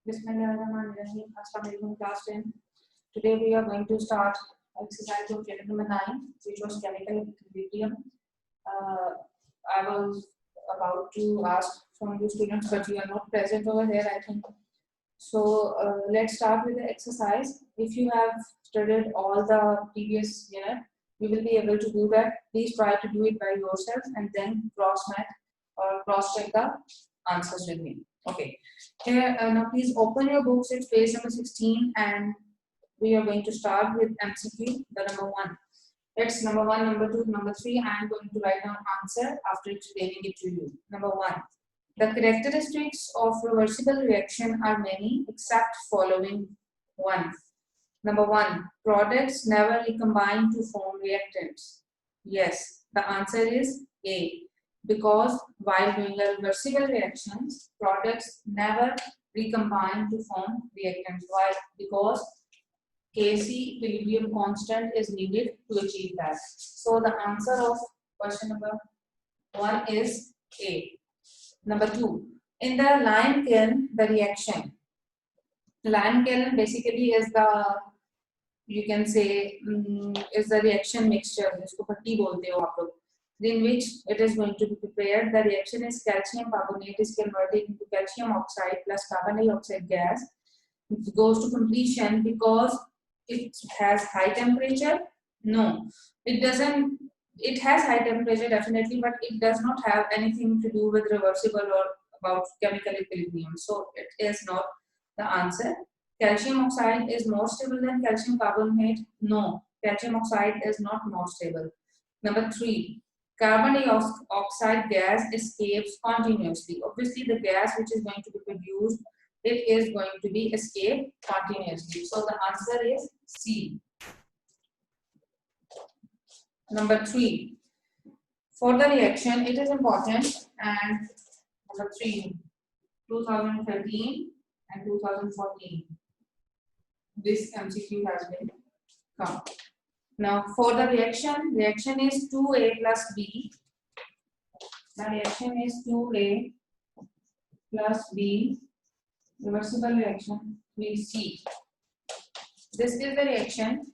Bismillahirrahmanirrahim. Assalamualaikum class 10. Today we are going to start exercise of chapter number 9, which was chemical equilibrium. I was about to ask from you students, but you are not present over here, I think. So let's start with the exercise. If you have studied all the previous unit, you will be able to do that. Please try to do it by yourself and then cross-check the answers with me. Okay. Here, now please open your books at page number 16 and we are going to start with MCQ, the number 1. It's number 1, number 2, number 3. I am going to write down answer after explaining it to you. Number 1. The characteristics of reversible reaction are many except following 1. Number 1. Products never recombine to form reactants. Yes, the answer is A. Because while doing a reversible reactions, products never recombine to form reactants. Why? Because Kc equilibrium constant is needed to achieve that. So the answer of question number 1 is A. Number 2. In the lime kiln, the reaction. Lime kiln basically is the, you can say, is the reaction mixture. इसको भट्टी बोलते हो आप लोग. In which it is going to be prepared. The reaction is calcium carbonate is converted into calcium oxide plus carbon dioxide gas. It goes to completion because it has high temperature. No, it doesn't. It has high temperature definitely, but it does not have anything to do with reversible or about chemical equilibrium. So it is not the answer. Calcium oxide is more stable than calcium carbonate. No, calcium oxide is not more stable. Number 3. Carbon dioxide gas escapes continuously. Obviously, the gas which is going to be produced, it is going to be escape continuously. So the answer is C. Number 3. For the reaction, it is important. And number 3, 2013 and 2014. This MCQ has been come. Now, for the reaction is 2A plus B. The reaction is 2A plus B. Reversible reaction, we see. This is the reaction.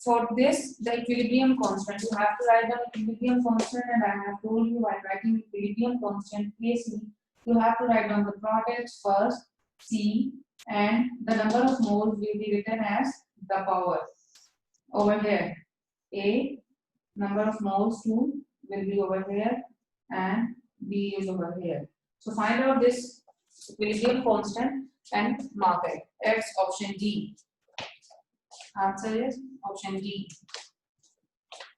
For this, the equilibrium constant. You have to write down equilibrium constant, and I have told you while writing equilibrium constant, Kc, you have to write down the products first, C, and the number of moles will be written as the power. Over here, A, number of moles 2 will be over here, and B is over here. So find out this equilibrium constant and mark it. It's option D. Answer is option D.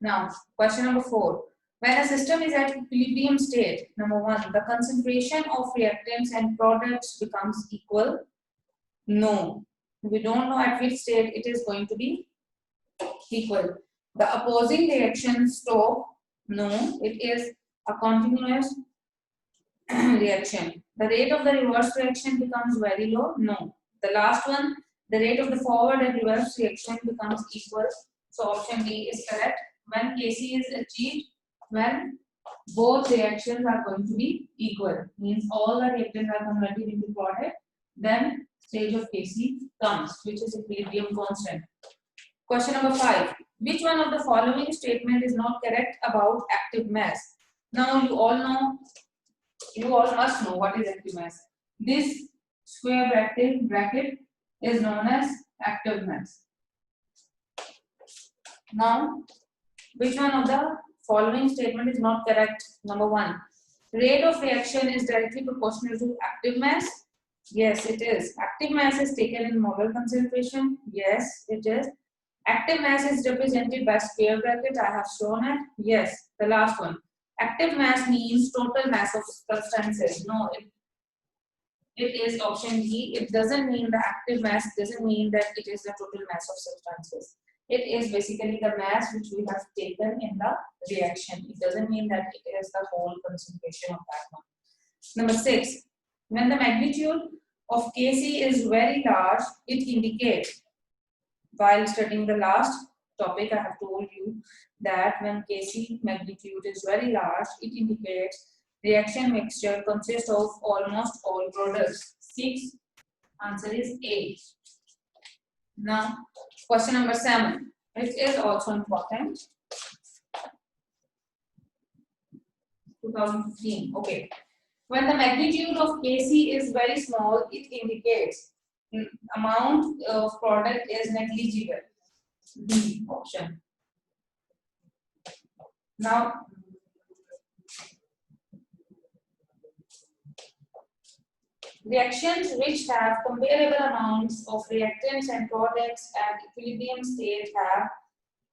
Now, question number 4. When a system is at equilibrium state, number 1, the concentration of reactants and products becomes equal. No, we don't know at which state it is going to be equal. The opposing reaction stop. No, it is a continuous reaction. The rate of the reverse reaction becomes very low. No. The last one, the rate of the forward and reverse reaction becomes equal. So option D is correct. When Kc is achieved, when both reactions are going to be equal, means all the reactants are converted into product, then stage of Kc comes, which is equilibrium constant. Question number 5. Which one of the following statement is not correct about active mass? Now you all must know what is active mass. This square bracket is known as active mass. Now, which one of the following statement is not correct? Number 1. Rate of reaction is directly proportional to active mass. Yes, it is. Active mass is taken in molar concentration. Yes, it is. Active mass is represented by square bracket. I have shown it. Yes, the last one. Active mass means total mass of substances. No, it is option D. It doesn't mean the active mass doesn't mean that it is the total mass of substances. It is basically the mass which we have taken in the reaction. It doesn't mean that it is the whole concentration of that one. Number 6. When the magnitude of Kc is very large, it indicates. While studying the last topic, I have told you that when Kc magnitude is very large, it indicates reaction mixture consists of almost all products. 6 Answer is A. Now, question number 7. It is also important. 2015. Okay. When the magnitude of Kc is very small, it indicates amount of product is negligible. D option. Now, reactions which have comparable amounts of reactants and products at equilibrium state have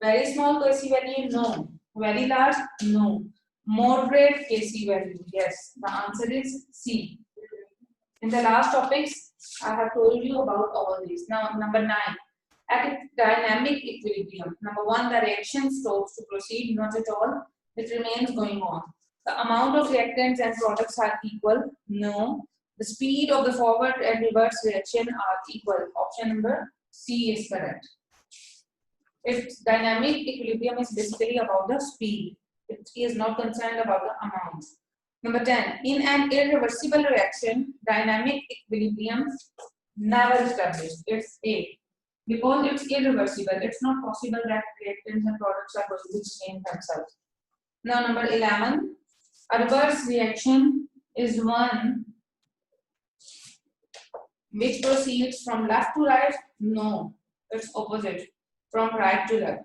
very small Kc value? No. Very large? No. Moderate Kc value? Yes. The answer is C. In the last topics, I have told you about all these. Now, number 9. At dynamic equilibrium, number 1, the reaction stops to proceed. Not at all. It remains going on. The amount of reactants and products are equal? No. The speed of the forward and reverse reaction are equal. Option number C is correct. If dynamic equilibrium is basically about the speed, it is not concerned about the amount. Number 10. In an irreversible reaction, dynamic equilibrium never established. It's A. Because it's irreversible, it's not possible that reactants and products are going to change themselves. Now, number 11. A reverse reaction is one which proceeds from left to right? No, it's opposite. From right to left.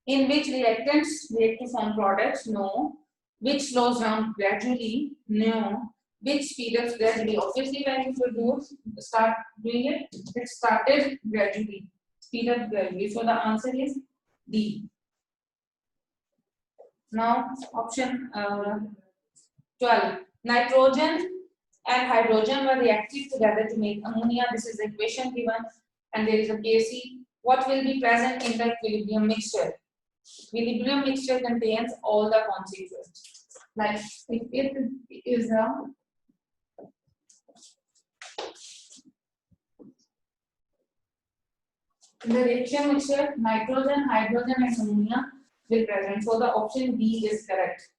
In which reactants react to form products? No. Which slows down gradually? No. Which speed up gradually? Obviously, when you start doing it, it started gradually. Speed up gradually. So the answer is D. Now, option 12. Nitrogen and hydrogen were reacted together to make ammonia. This is the equation given, and there is a Kc. What will be present in the equilibrium mixture? Equilibrium mixture contains all the constituents. Like if it is a in the reaction mixture, nitrogen, hydrogen, and ammonia will present. So the option B is correct.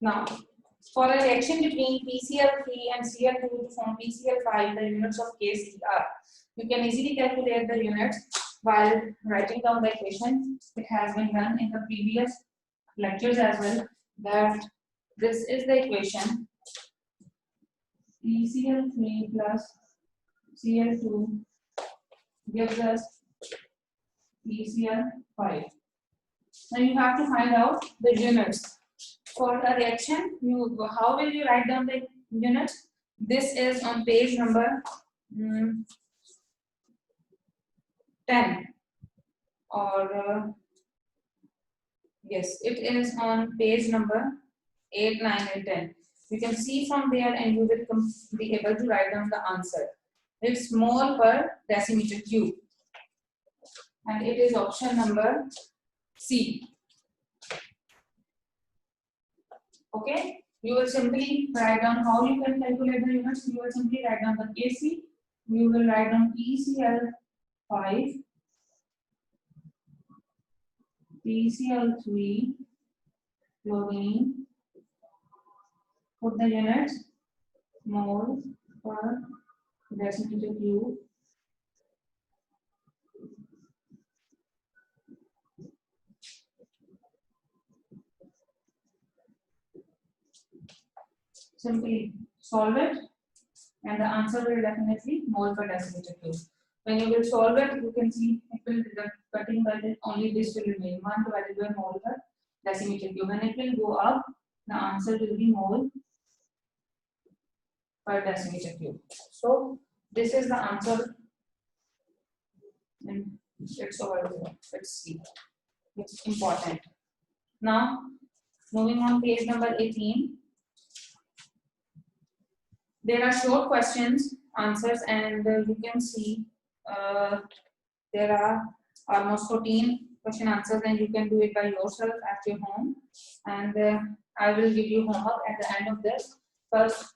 Now, for a reaction between PCl3 and Cl2 to form PCl5, the units of Kc are. You can easily calculate the units while writing down the equation. It has been done in the previous lectures as well. That this is the equation. PCl3 plus Cl2 gives us PCl5. Now you have to find out the units. For a reaction, how will you write down the units? This is on page number 10 or yes, it is on page number 8, 9 and 10. You can see from there and you will be able to write down the answer. It's mole per decimeter cube and it is option number C. Okay, you will simply write down how you can calculate the units. You will simply write down the Kc. You will write down PCl5, PCl3, chlorine. Put the units mole per decimeter cube. Simply solve it and the answer will definitely mole per decimeter cube. When you will solve it, you can see it will be cutting by it, only this will remain 1 divided by mole per decimeter cube. When it will go up, the answer will be mole per decimeter cube. So this is the answer and it's over here. Let's see. It's important. Now moving on page number 18. There are short questions, answers, and you can see there are almost 14 question answers, and you can do it by yourself at your home. And I will give you homework at the end of this. First,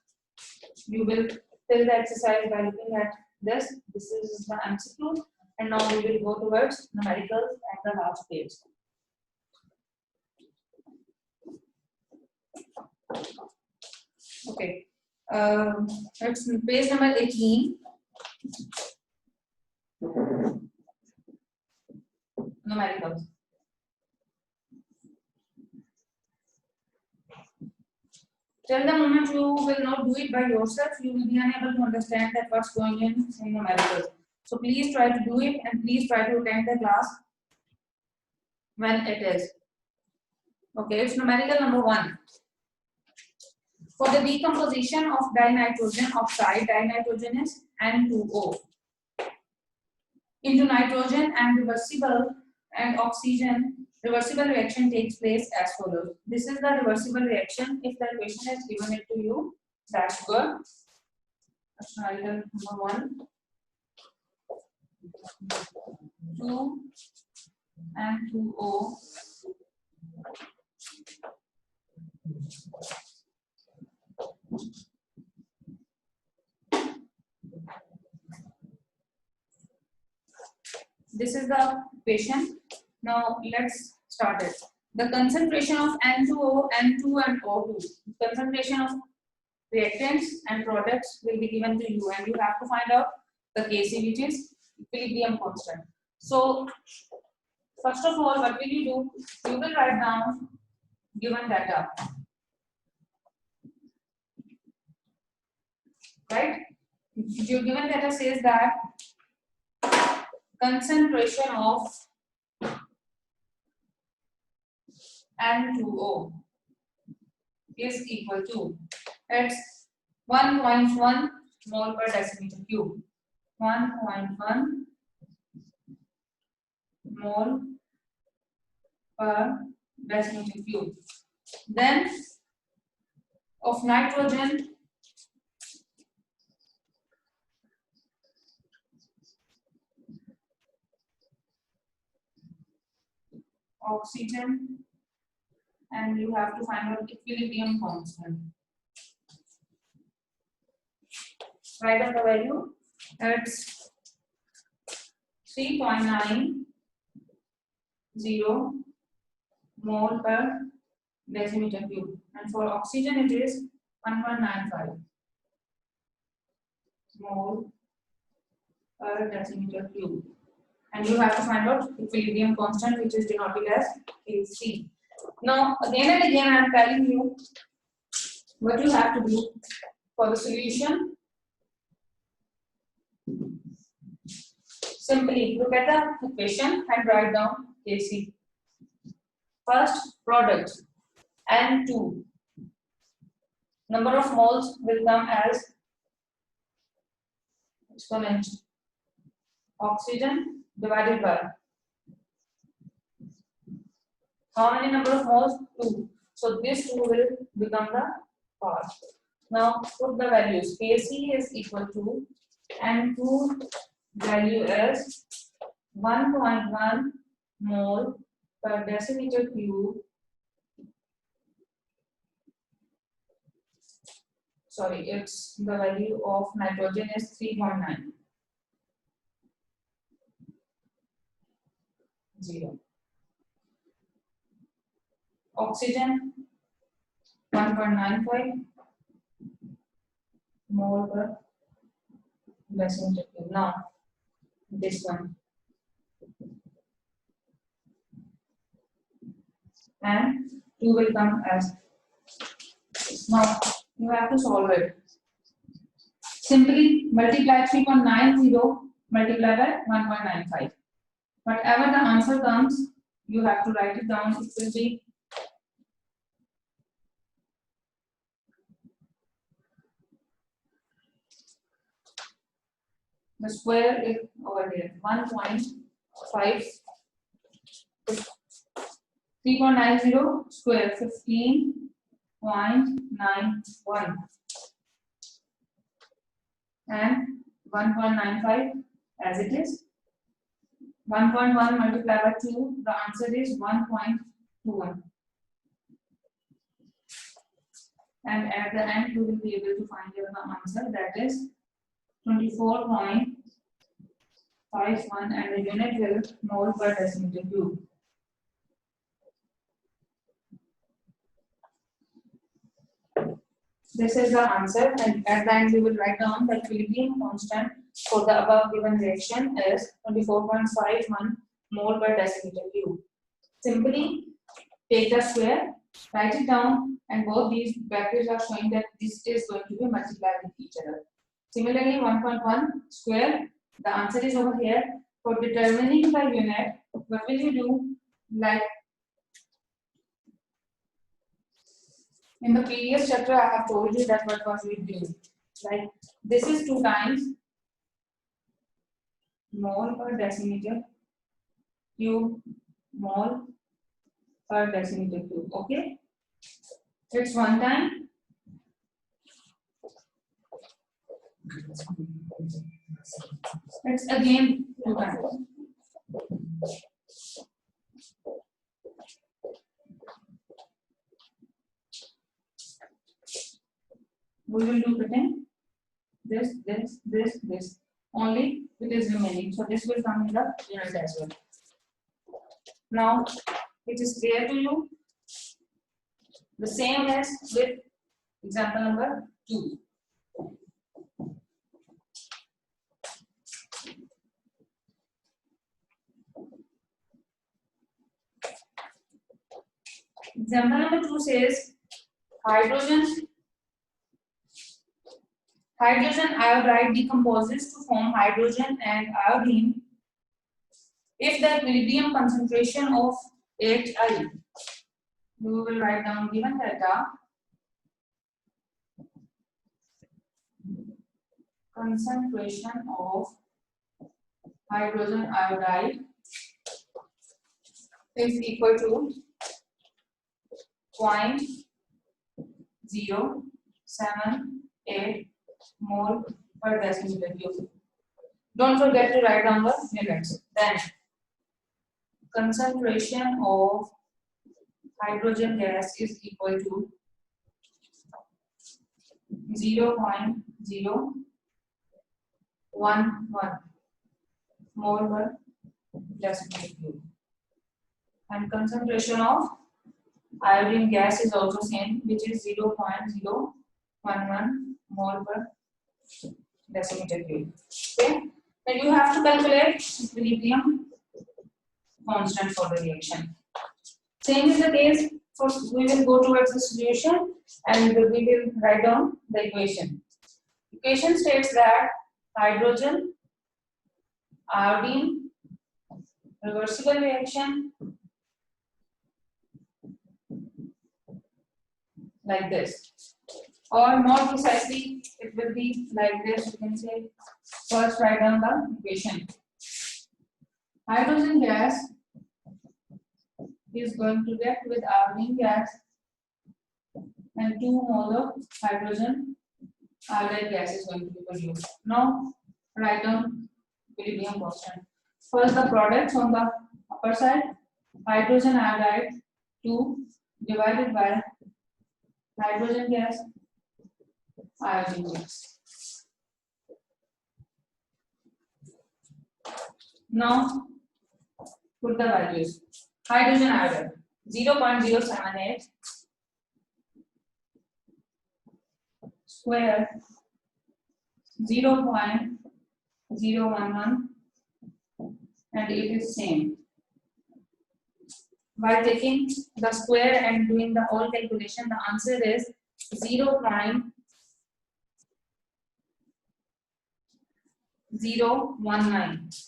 you will fill the exercise by looking at this. This is the MCQ, and now we will go towards numericals at the last page. Okay. It's page number 18. Numericals. Till the moment you will not do it by yourself, you will be unable to understand that what's going in numericals. So please try to do it and please try to attend the class when it is. Okay, it's numerical number 1. For the decomposition of dinitrogen oxide, dinitrogen is N2O, into nitrogen and reversible and oxygen, reversible reaction takes place as follows. This is the reversible reaction. If the equation is given it to you, that's good. That's number 1. 2 and 2O this is the equation. Now let's start it. The concentration of N2O, N2 and O2, concentration of reactants and products will be given to you, and you have to find out the Kc, which is equilibrium constant. So first of all, what will you do? You will write down given data, right? Your given data says that concentration of N2O is equal to, it's 1.1 mole per decimeter cube. 1.1 mole per decimeter cube. Then of nitrogen, oxygen, and you have to find out equilibrium constant. Write down the value. It's 3.90 mole per decimeter cube, and for oxygen it is 1.95 mole per decimeter cube. And you have to find out equilibrium constant, which is denoted as Kc. Now again and again I am telling you what you have to do for the solution. Simply look at the equation and write down Kc. First, product N2. Number of moles will come as exponent oxygen divided by how many number of moles? 2. So this 2 will become the part. Now put the values. Kc is equal to N2 value is 1.1 mole per decimeter cube. Sorry, it's the value of nitrogen is 3.90. Oxygen 1.95 mole per decimeter cube. Now this one, and 2 will come as this. Now you have to solve it. Simply multiply 3.90 multiply by 1.95. Whatever the answer comes, you have to write it down. It will be the square is over here. 1.5 3.90 square 15.91 and 1.95 as it is. 1.1 multiplied by 2, the answer is 1.21. And at the end, you will be able to find your answer, that is 24.51, and the unit will mole per decimeter cube. This is the answer, and at the end we will write down the equilibrium constant for the above given reaction is 24.51 mole per decimeter cube. Simply take the square, write it down, and both these brackets are showing that this is going to be multiplied with each other. Similarly, 1.1 square, the answer is over here. For determining the unit, what will you do? Like in the previous chapter, I have told you that what was we doing. Like this is 2 times mole per decimeter cube, mole per decimeter cube. Okay, it's 1 time. It's again 2 times. We will do pretend this. Only it is remaining. So this will come in the unit as well. Now it is clear to you. The same as with example number 2. Example number 2 says hydrogen iodide decomposes to form hydrogen and iodine if the equilibrium concentration of HI. We will write down given data. Concentration of hydrogen iodide is equal to 0.078 mole per decimeter cube. Don't forget to write down the units. Then concentration of hydrogen gas is equal to 0.011 mole per decimeter cube, and concentration of iodine gas is also same, which is 0.011 mole per decimeter cube. Okay, then you have to calculate equilibrium constant for the reaction. Same is the case for, we will go towards the solution and we will write down the equation. Equation states that hydrogen, iodine, reversible reaction like this, or more precisely it will be like this. You can say first write down the equation. Hydrogen gas is going to react with iodine gas and 2 mole of hydrogen iodide gas is going to be produced. Now write down equilibrium constant. First the products on the upper side, hydrogen iodide 2 divided by hydrogen gas, iodine gas. Now put the values. Hydrogen iodide 0.078 square 0.011, and it is same. By taking the square and doing the whole calculation, the answer is 0.019.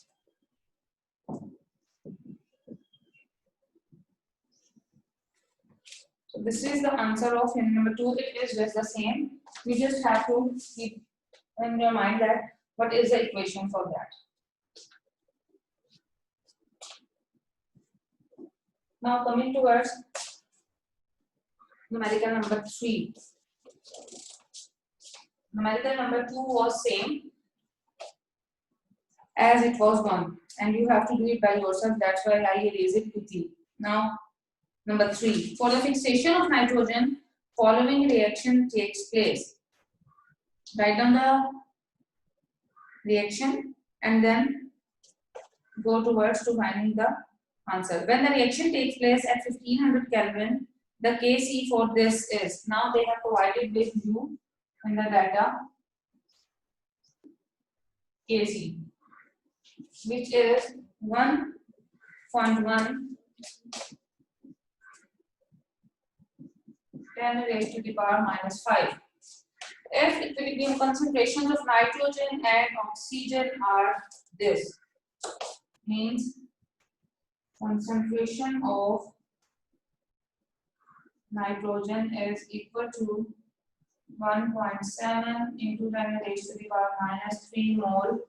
So this is the answer of unit number 2. It is just the same. You just have to keep in your mind that what is the equation for that. Now coming towards numerical number 3. Numerical number 2 was same as it was 1, and you have to do it by yourself. That's why I erase it quickly. Now number 3. For the fixation of nitrogen, following reaction takes place. Write down the reaction and then go towards to finding the answer. When the reaction takes place at 1500 Kelvin, the Kc for this is, now they have provided with you in the data Kc, which is 1.1 10 raised to the power minus 5. If equilibrium concentrations of nitrogen and oxygen are this, means concentration of nitrogen is equal to 1.7 into 10 raised to the power minus 3 mole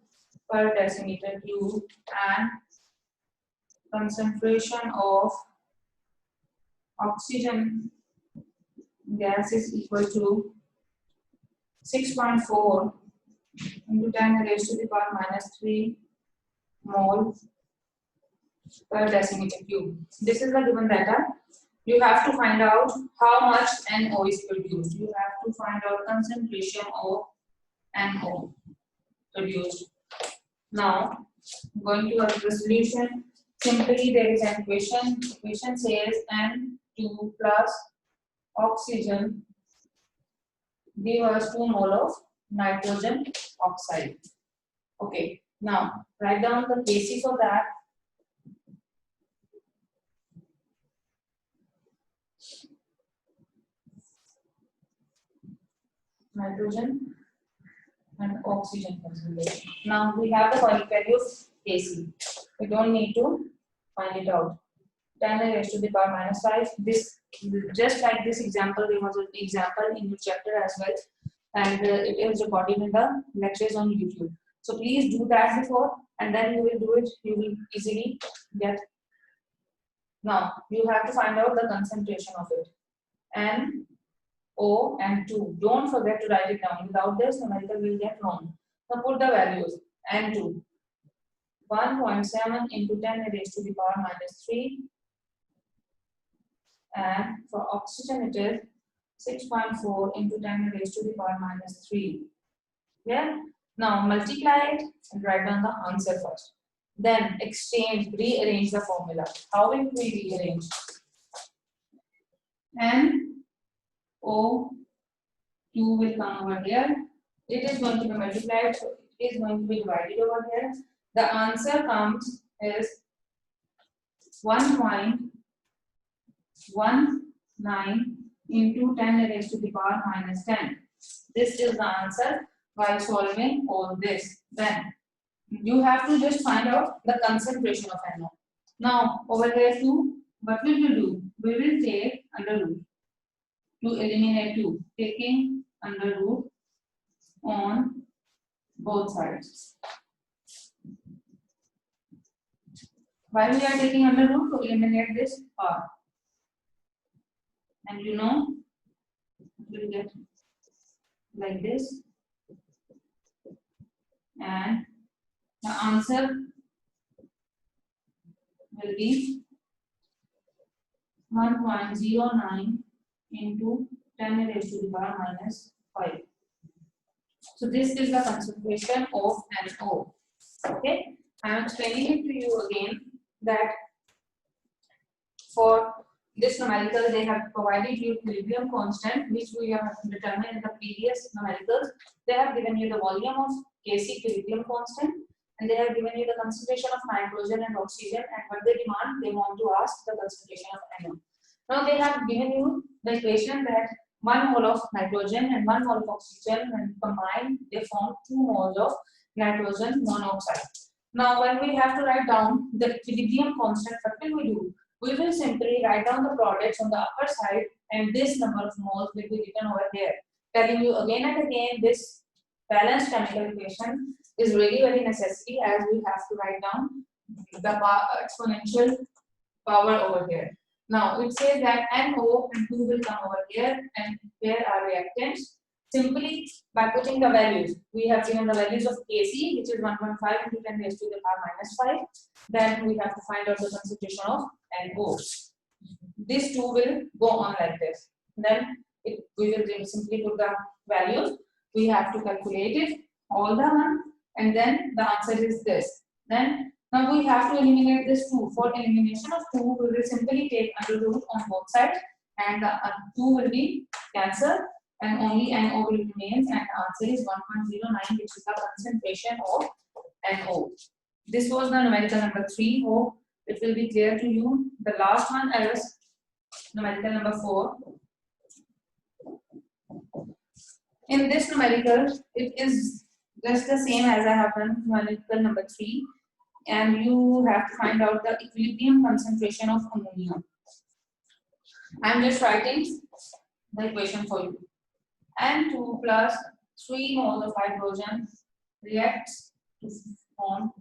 per decimeter cube, and concentration of oxygen gas is equal to 6.4 into 10 raised to the power minus 3 mole per decimeter cube. This is the given data. You have to find out how much NO is produced. You have to find out concentration of NO produced. Now, going to the solution. Simply there is an equation. Equation says N2 plus oxygen give us 2 mole of nitrogen oxide. Okay. Now write down the Kc for that. Nitrogen and oxygen concentration. Now we have the value of Kc. We don't need to find it out. 10 raised to the power minus 5. This, just like this example, there was an example in your chapter as well, and it is recorded in the lectures on YouTube. So please do that before, and then you will do it. You will easily get. Now you have to find out the concentration of it. NO and 2. Don't forget to write it down. Without this, numerical will get wrong. Now put the values. N2 1.7 into 10 raised to the power minus 3, and for oxygen it is 6.4 into 10 raised to the power minus 3. Yeah. Now multiply it and write down the answer first. Then rearrange the formula. How will we rearrange? NO2 will come over here. It is going to be multiplied, so it is going to be divided over here. The answer comes is 1.19 into 10 raised to the power minus 10. This is the answer by solving all this. Then you have to just find out the concentration of NO. Now over here 2, what will we do? We will take under root to eliminate 2, taking under root on both sides. Why we are taking under root? To eliminate this part. And you know, we will get like this. And the answer will be 1.09 into 10 raised to the power minus 5. So this is the concentration of NO. Okay, I am explaining it to you again that for this numerical they have provided you equilibrium constant, which we have determined in the previous numericals. They have given you the volume of Kc equilibrium constant, and they have given you the concentration of nitrogen and oxygen, and what they demand, they want to ask the concentration of NO. Now they have given you the equation that 1 mole of nitrogen and 1 mole of oxygen, and combined they form 2 moles of nitrogen monoxide. Now when we have to write down the equilibrium constant, what will we do? We will simply write down the products on the upper side, and this number of moles will be written over here, telling you again and again this balanced chemical equation is really very necessary, as we have to write down the exponential power over here. Now it says that NO and 2 will come over here, and where are reactants? Simply by putting the values, we have given the values of Kc, which is 1.5 into 10 raised to the power minus 5. Then we have to find out the concentration of NO. These two will go on like this. Then we will simply put the values. We have to calculate it, all the one, and then the answer is this. Then now we have to eliminate this 2. For elimination of 2, we will simply take under root on both sides, and the 2 will be cancelled, and only NO will remain, and the answer is 1.09, which is the concentration of NO. This was the numerical number 3. Hope it will be clear to you. The last one is numerical number 4. In this numerical, it is just the same as I have done numerical number 3, and you have to find out the equilibrium concentration of ammonia. I am just writing the equation for you. N2 plus 3 moles of hydrogen reacts to form.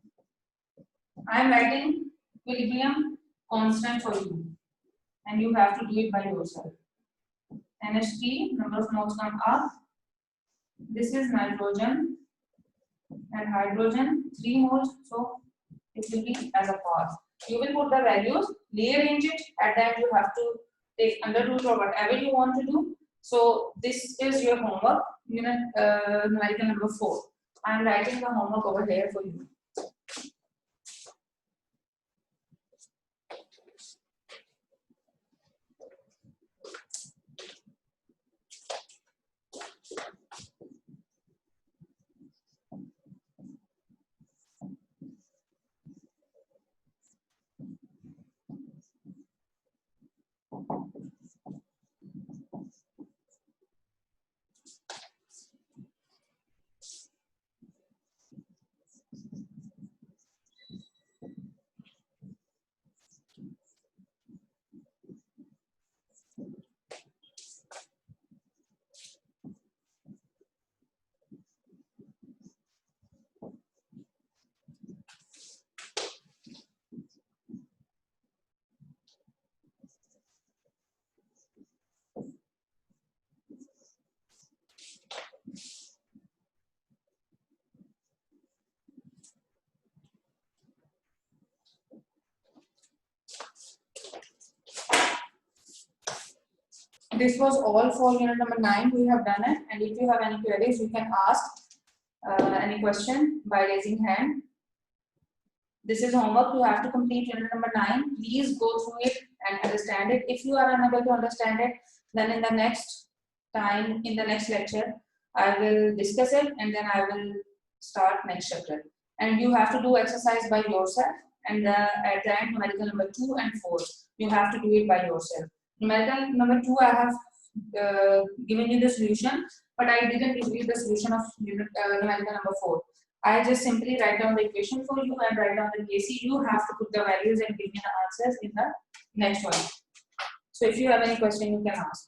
I am writing equilibrium constant for you, and you have to do it by yourself. NH3, number of moles come up. This is nitrogen and hydrogen, 3 moles, so it will be as a part. You will put the values, rearrange it, at that you have to take under root or whatever you want to do. So this is your homework, unit numerical number 4. I am writing the homework over here for you. This was all for unit number 9. We have done it, and if you have any queries, you can ask any question by raising hand. This is homework. You have to complete unit number 9. Please go through it and understand it. If you are unable to understand it, then in the next time, in the next lecture, I will discuss it, and then I will start next chapter. And you have to do exercise by yourself, and at the end, numerical number 2 and 4, you have to do it by yourself. Numerical number 2, I have given you the solution, but I didn't give you the solution of numerical number 4. I just simply write down the equation for you and write down the KC. You have to put the values and give me the answers in the next one. So if you have any question, you can ask.